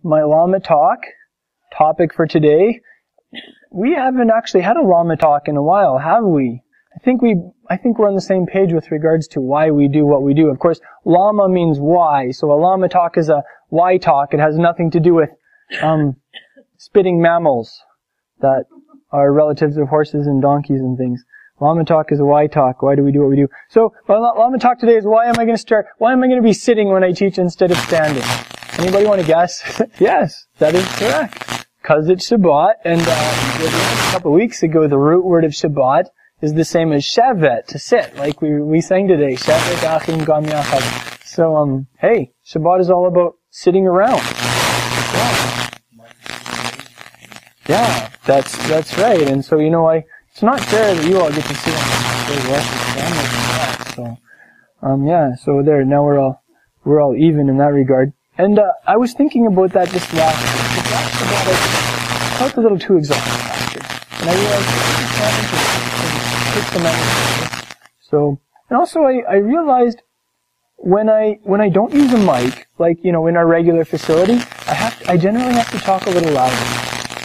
my Lama talk topic for today. We haven't actually had a Lama talk in a while, have we? I think we're on the same page with regards to why we do what we do. Of course, Lama means why, so a Lama talk is a why talk. It has nothing to do with spitting mammals that are relatives of horses and donkeys and things. Lama talk is a why talk. Why do we do what we do? So, Lama talk today is why am I going to be sitting when I teach instead of standing? Anybody want to guess? Yes, that is correct. Because it's Shabbat, and a couple of weeks ago, the root word of Shabbat is the same as shevet, to sit, like we sang today. Shevet achim gam yachad. So, hey, Shabbat is all about sitting around. Yeah, that's right. And so, it's not fair that you all get to sit on the family. So, so there, now we're all even in that regard. And, I was thinking about that just last Shabbat. I felt a little too exhausted after. And I realized it's not interesting. So, and also I realized when I don't use a mic, like, in our regular facility, I generally have to talk a little louder.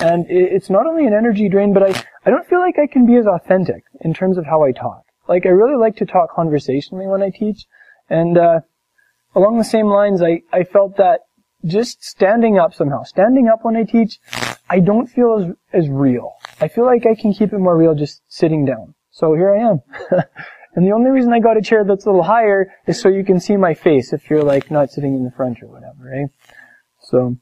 And it's not only an energy drain, but I don't feel like I can be as authentic in terms of how I talk. Like, I really like to talk conversationally when I teach. And, along the same lines, I felt that just standing up when I teach, I don't feel as real. I feel like I can keep it more real just sitting down. So here I am. And the only reason I got a chair that's a little higher is so you can see my face if you're like not sitting in the front or whatever, eh? So,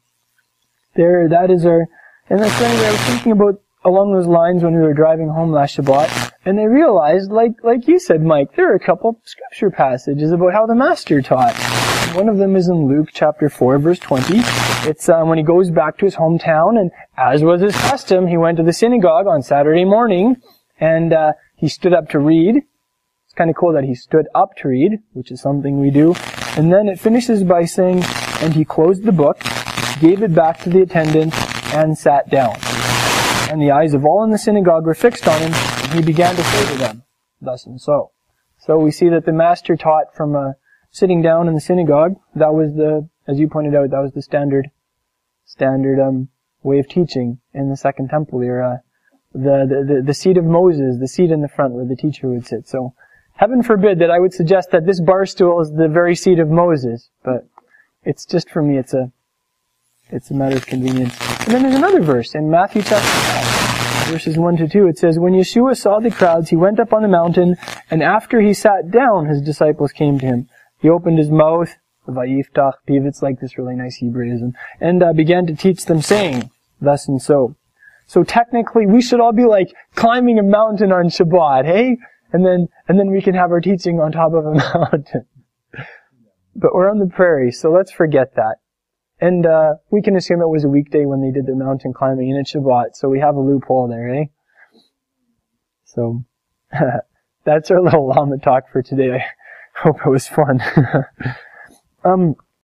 that is our, and that's anyway, I was thinking about along those lines when we were driving home last Shabbat, and I realized, like you said, Mike, there are a couple scripture passages about how the Master taught. One of them is in Luke chapter 4, verse 20. It's when he goes back to his hometown, and as was his custom, he went to the synagogue on Saturday morning, and he stood up to read. It's kind of cool that he stood up to read, which is something we do. And then it finishes by saying, and he closed the book, gave it back to the attendant, and sat down. And the eyes of all in the synagogue were fixed on him, and he began to say to them, thus and so. So we see that the Master taught from sitting down in the synagogue. That was as you pointed out, that was the standard way of teaching in the Second Temple era. The seat of Moses, the seat in the front where the teacher would sit. So, heaven forbid that I would suggest that this bar stool is the very seat of Moses, but it's just for me, it's a matter of convenience. And then there's another verse in Matthew chapter 5, verses 1 to 2. It says, when Yeshua saw the crowds, he went up on the mountain, and after he sat down, his disciples came to him. He opened his mouth, vayiftach piv, it's like this really nice Hebraism, and began to teach them, saying, thus and so. So technically, we should all be like climbing a mountain on Shabbat, hey? And then we can have our teaching on top of a mountain. But we're on the prairie, so let's forget that. And we can assume it was a weekday when they did their mountain climbing, and it's Shabbat, so we have a loophole there, eh? So, that's our little Lama talk for today. I hope it was fun.